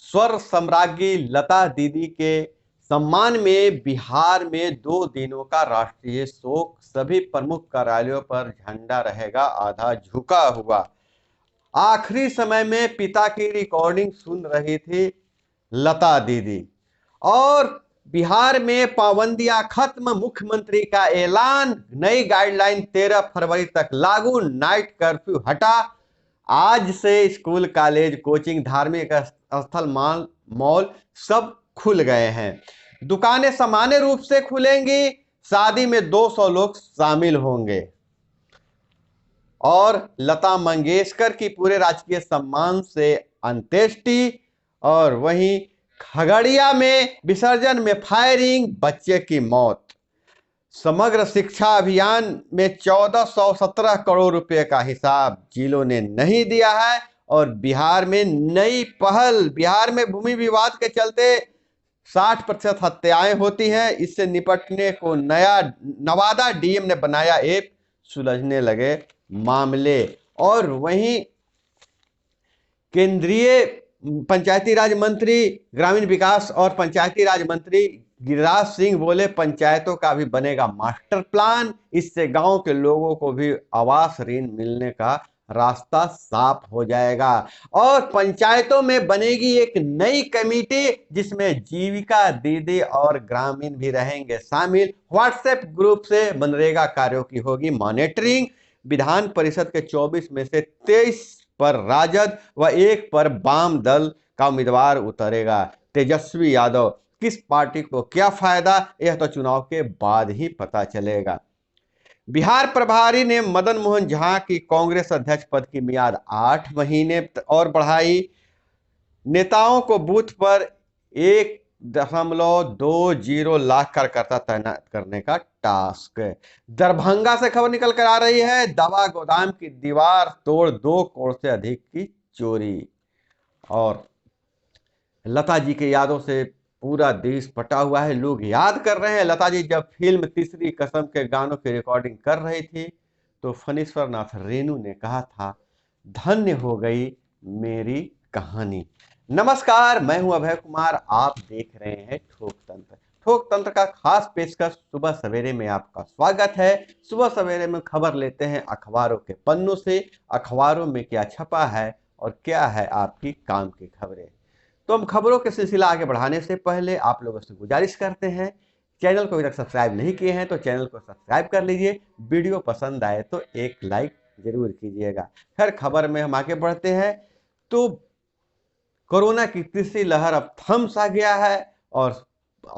स्वर सम्राज्ञी लता दीदी के सम्मान में बिहार में 2 दिनों का राष्ट्रीय शोक। सभी प्रमुख कार्यालयों पर झंडा रहेगा आधा झुका हुआ। आखिरी समय में पिता की रिकॉर्डिंग सुन रही थी लता दीदी। और बिहार में पाबंदियां खत्म, मुख्यमंत्री का ऐलान, नई गाइडलाइन 13 फरवरी तक लागू, नाइट कर्फ्यू हटा। आज से स्कूल, कॉलेज, कोचिंग, धार्मिक स्थल, मॉल सब खुल गए हैं। दुकानें सामान्य रूप से खुलेंगी। शादी में 200 लोग शामिल होंगे। और लता मंगेशकर की पूरे राजकीय सम्मान से अंत्येष्टि। और वहीं खगड़िया में विसर्जन में फायरिंग, बच्चे की मौत। समग्र शिक्षा अभियान में 1417 करोड़ रुपए का हिसाब जिलों ने नहीं दिया है। और बिहार में नई पहल, बिहार में भूमि विवाद के चलते 60% हत्याएं होती हैं। इससे निपटने को नया नवादा डीएम ने बनाया ऐप, सुलझने लगे मामले। और वहीं केंद्रीय पंचायती राज मंत्री, ग्रामीण विकास और पंचायती राज मंत्री गिरिराज सिंह बोले पंचायतों का भी बनेगा मास्टर प्लान। इससे गांव के लोगों को भी आवास ऋण मिलने का रास्ता साफ हो जाएगा। और पंचायतों में बनेगी एक नई कमेटी जिसमें जीविका दीदी और ग्रामीण भी रहेंगे शामिल। व्हाट्सएप ग्रुप से मनरेगा कार्यों की होगी मॉनिटरिंग। विधान परिषद के 24 में से 23 पर राजद व 1 पर वाम दल का उम्मीदवार उतरेगा। तेजस्वी यादव, किस पार्टी को क्या फायदा, यह तो चुनाव के बाद ही पता चलेगा। बिहार प्रभारी ने मदन मोहन झा की कांग्रेस अध्यक्ष पद की मियाद 8 महीने और बढ़ाई। नेताओं को बूथ पर 1.20 लाख कार्यकर्ता तैनात करने का टास्क। दरभंगा से खबर निकल कर आ रही है, दवा गोदाम की दीवार तोड़ 2 करोड़ से अधिक की चोरी। और लता जी के यादों से पूरा देश पटा हुआ है। लोग याद कर रहे हैं लता जी जब फिल्म तीसरी कसम के गानों की रिकॉर्डिंग कर रही थी तो फणीश्वर नाथ रेणु ने कहा था, धन्य हो गई मेरी कहानी। नमस्कार, मैं हूं अभय कुमार, आप देख रहे हैं ठोक तंत्र। ठोक तंत्र का खास पेशकश सुबह सवेरे में आपका स्वागत है। सुबह सवेरे में खबर लेते हैं अखबारों के पन्नों से। अखबारों में क्या छपा है और क्या है आपकी काम की खबरें। तो हम खबरों के सिलसिला आगे बढ़ाने से पहले आप लोगों से गुजारिश करते हैं, चैनल को अभी तक सब्सक्राइब नहीं किए हैं तो चैनल को सब्सक्राइब कर लीजिए। वीडियो पसंद आए तो एक लाइक जरूर कीजिएगा। खैर, खबर में हम आगे बढ़ते हैं। तो कोरोना की तीसरी लहर अब थम सा गया है और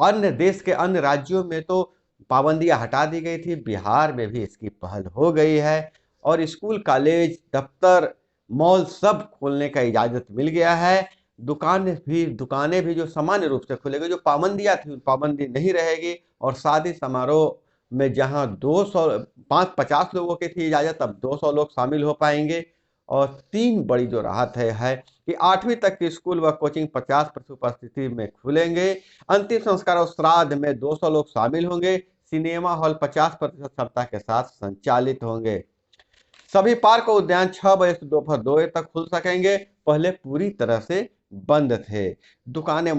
अन्य देश के अन्य राज्यों में तो पाबंदियां हटा दी गई थी, बिहार में भी इसकी पहल हो गई है। और स्कूल, कॉलेज, दफ्तर, मॉल सब खोलने का इजाजत मिल गया है। दुकानें भी जो सामान्य रूप से खुलेगी, जो पाबंदियां थी पाबंदी नहीं रहेगी। और शादी समारोह में जहां 200 50 लोगों की थी इजाजत, अब 200 लोग शामिल हो पाएंगे। और 3 बड़ी जो राहत है कि 8वीं तक के स्कूल व कोचिंग 50% उपस्थिति में खुलेंगे। अंतिम संस्कार और श्राद्ध में 200 लोग शामिल होंगे। सिनेमा हॉल 50% क्षमता के साथ संचालित होंगे। सभी पार्क और उद्यान 6 बजे से दोपहर 2 बजे तक खुल सकेंगे, पहले पूरी तरह से बंद थे। दुकानें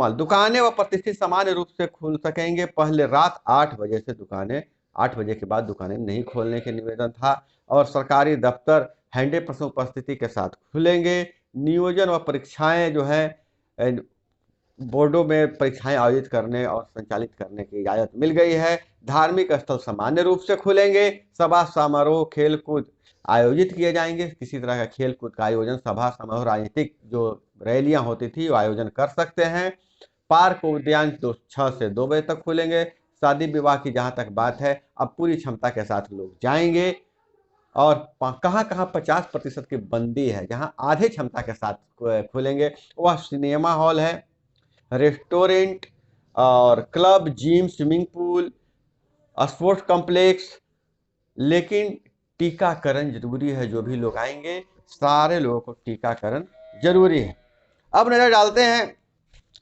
व प्रतिष्ठित सामान्य रूप से खुल सकेंगे, पहले रात 8 बजे से दुकानें, 8 बजे के बाद दुकानें नहीं खोलने के निवेदन था। और सरकारी दफ्तर 100% उपस्थिति के साथ खुलेंगे। नियोजन व परीक्षाएं जो है बोर्डों में परीक्षाएं आयोजित करने और संचालित करने की इजाजत मिल गई है। धार्मिक स्थल सामान्य रूप से खुलेंगे। सभा समारोह खेलकूद आयोजित किए जाएंगे। किसी तरह का खेलकूद का आयोजन, सभा समारोह, राजनीतिक जो रैलियां होती थी वो आयोजन कर सकते हैं। पार्क उद्यान 6 से 2 बजे तक खुलेंगे। शादी विवाह की जहां तक बात है, अब पूरी क्षमता के साथ लोग जाएंगे। और कहाँ कहाँ 50% की बंदी है, जहां आधे क्षमता के साथ खुलेंगे, वह सिनेमा हॉल है, रेस्टोरेंट और club, gym, swimming pool, sports complex. लेकिन टीकाकरण जरूरी है। जो भी लोग आएंगे सारे लोगों को टीकाकरण जरूरी है। अब नजर डालते हैं,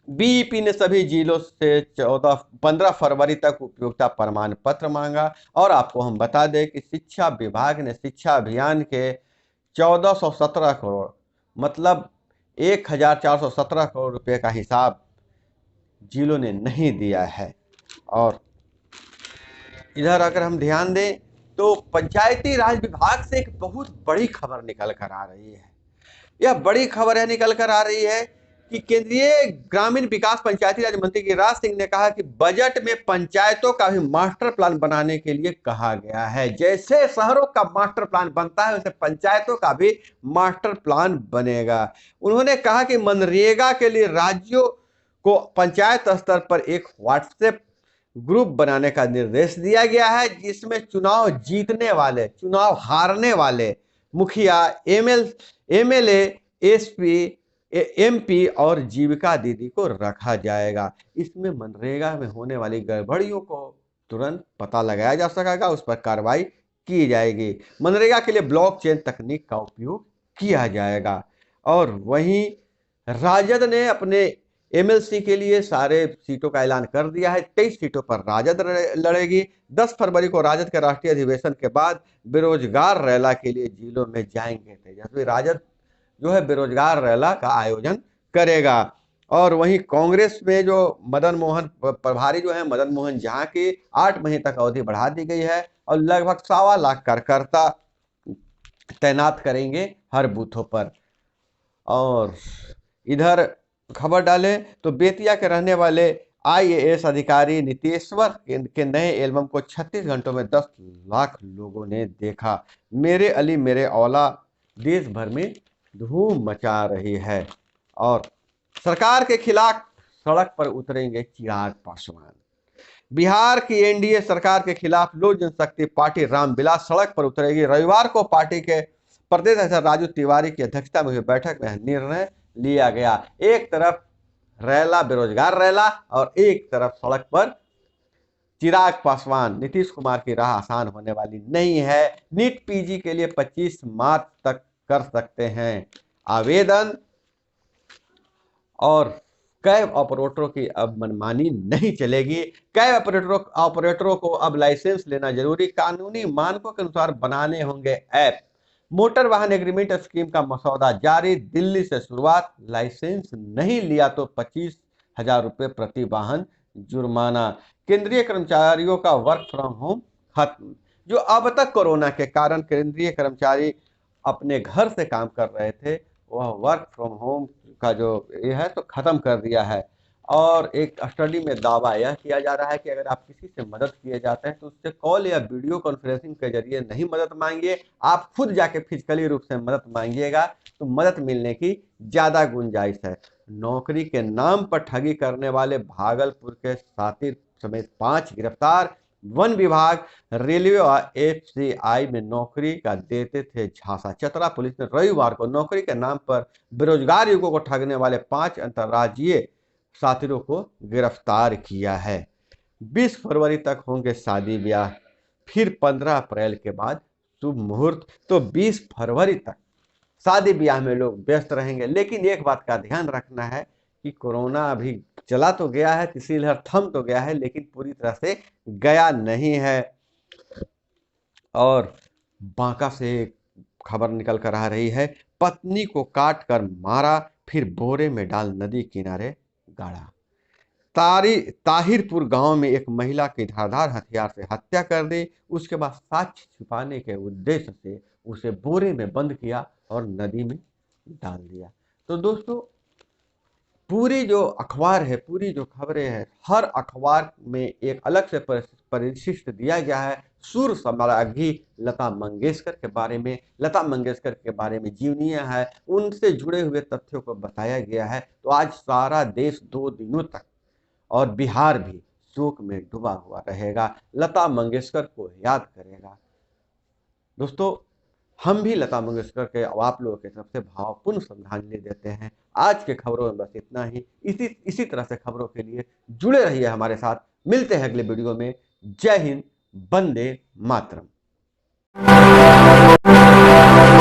बीईपी ने सभी जिलों से 15 फरवरी तक उपयोगिता प्रमाण पत्र मांगा। और आपको हम बता दें कि शिक्षा विभाग ने शिक्षा अभियान के 1417 करोड़, मतलब 1417 करोड़ रुपए का हिसाब जिलों ने नहीं दिया है। और इधर अगर हम ध्यान दें तो पंचायती राज विभाग से एक बहुत बड़ी खबर निकल कर आ रही है। यह बड़ी खबर है निकल कर आ रही है कि केंद्रीय ग्रामीण विकास पंचायती राज मंत्री गिरिराज सिंह ने कहा कि बजट में पंचायतों का भी मास्टर प्लान बनाने के लिए कहा गया है। जैसे शहरों का मास्टर प्लान बनता है वैसे पंचायतों का भी मास्टर प्लान बनेगा। उन्होंने कहा कि मनरेगा के लिए राज्यों को पंचायत स्तर पर एक व्हाट्सएप ग्रुप बनाने का निर्देश दिया गया है, जिसमें चुनाव जीतने वाले, चुनाव हारने वाले मुखिया, एमएलए, एसपी, एमपी और जीविका दीदी को रखा जाएगा। इसमें मनरेगा में होने वाली गड़बड़ियों को तुरंत पता लगाया जा सकेगा, उस पर कार्रवाई की जाएगी। मनरेगा के लिए ब्लॉकचेन तकनीक का उपयोग किया जाएगा। और वहीं राजद ने अपने एमएलसी के लिए सारे सीटों का ऐलान कर दिया है। 23 सीटों पर राजद लड़ेगी। 10 फरवरी को राजद के राष्ट्रीय अधिवेशन के बाद बेरोजगार रैला के लिए जिलों में जाएंगे तेजस्वी। राजद जो है बेरोजगार रैला का आयोजन करेगा। और वहीं कांग्रेस में जो मदन मोहन प्रभारी जो है मदन मोहन झा की 8 महीने तक अवधि बढ़ा दी गई है और लगभग 1.25 लाख कार्यकर्ता तैनात करेंगे हर बूथों पर। और इधर खबर डालें तो बेतिया के रहने वाले आईएएस अधिकारी नीतीश्वर के नए एल्बम को 36 घंटों में 10 लाख लोगों ने देखा। मेरे अली मेरे औला देश भर में धूम मचा रही है। और सरकार के खिलाफ सड़क पर उतरेंगे चिराग पासवान। बिहार की एनडीए सरकार के खिलाफ लोक जनशक्ति पार्टी रामविलास सड़क पर उतरेगी। रविवार को पार्टी के प्रदेश अध्यक्ष राजू तिवारी की अध्यक्षता में हुई बैठक में निर्णय लिया गया। एक तरफ रैला, बेरोजगार रैला, और एक तरफ सड़क पर चिराग पासवान। नीतीश कुमार की राह आसान होने वाली नहीं है। नीट पीजी के लिए 25 मार्च तक कर सकते हैं आवेदन। और कैब ऑपरेटरों की अब मनमानी नहीं चलेगी। कैब ऑपरेटरों को अब लाइसेंस लेना जरूरी, कानूनी मानकों के अनुसार बनाने होंगे ऐप। मोटर वाहन एग्रीमेंट स्कीम का मसौदा जारी, दिल्ली से शुरुआत। लाइसेंस नहीं लिया तो 25,000 रुपये प्रति वाहन जुर्माना। केंद्रीय कर्मचारियों का वर्क फ्रॉम होम खत्म। जो अब तक कोरोना के कारण केंद्रीय कर्मचारी अपने घर से काम कर रहे थे, वह वर्क फ्रॉम होम का जो ये है तो खत्म कर दिया है। और एक स्टडी में दावा यह किया जा रहा है कि अगर आप किसी से मदद किए जाते हैं तो उससे कॉल या वीडियो कॉन्फ्रेंसिंग के जरिए नहीं मदद मांगिए, आप खुद जाके फिजिकली रूप से मदद मांगिएगा तो मदद मिलने की ज़्यादा गुंजाइश है। नौकरी के नाम पर ठगी करने वाले भागलपुर के साथी समेत 5 गिरफ्तार। वन विभाग, रेलवे और एफसीआई में नौकरी का देते थे झांसा। चतरा पुलिस ने रविवार को नौकरी के नाम पर बेरोजगार युवकों को ठगने वाले 5 अंतर्राज्यीय साथियों को गिरफ्तार किया है। 20 फरवरी तक होंगे शादी ब्याह, फिर 15 अप्रैल के बाद शुभ मुहूर्त। तो 20 फरवरी तक शादी ब्याह में लोग व्यस्त रहेंगे। लेकिन एक बात का ध्यान रखना है कि कोरोना अभी चला तो गया है, तीसरी लहर थम तो गया है, लेकिन पूरी तरह से गया नहीं है। और बांका से खबर निकल कर आ रही है, पत्नी को काट कर मारा, फिर बोरे में डाल नदी किनारे गाड़ा। ताहिरपुर गांव में एक महिला की धारदार हथियार से हत्या कर दी। उसके बाद साक्ष्य छिपाने के उद्देश्य से उसे बोरे में बंद किया और नदी में डाल दिया। तो दोस्तों, पूरी जो अखबार है, पूरी जो खबरें हैं, हर अखबार में एक अलग से परिशिष्ट दिया गया है। सुर सम्राज्ञी लता मंगेशकर के बारे में, लता मंगेशकर के बारे में जीवनीय है, उनसे जुड़े हुए तथ्यों को बताया गया है। तो आज सारा देश 2 दिनों तक और बिहार भी शोक में डूबा हुआ रहेगा, लता मंगेशकर को याद करेगा। दोस्तों, हम भी लता मंगेशकर के आप लोगों के तरफ से भावपूर्ण श्रद्धांजलि देते हैं। आज के खबरों में बस इतना ही। इसी तरह से खबरों के लिए जुड़े रहिए हमारे साथ। मिलते हैं अगले वीडियो में। जय हिंद, वंदे मातरम।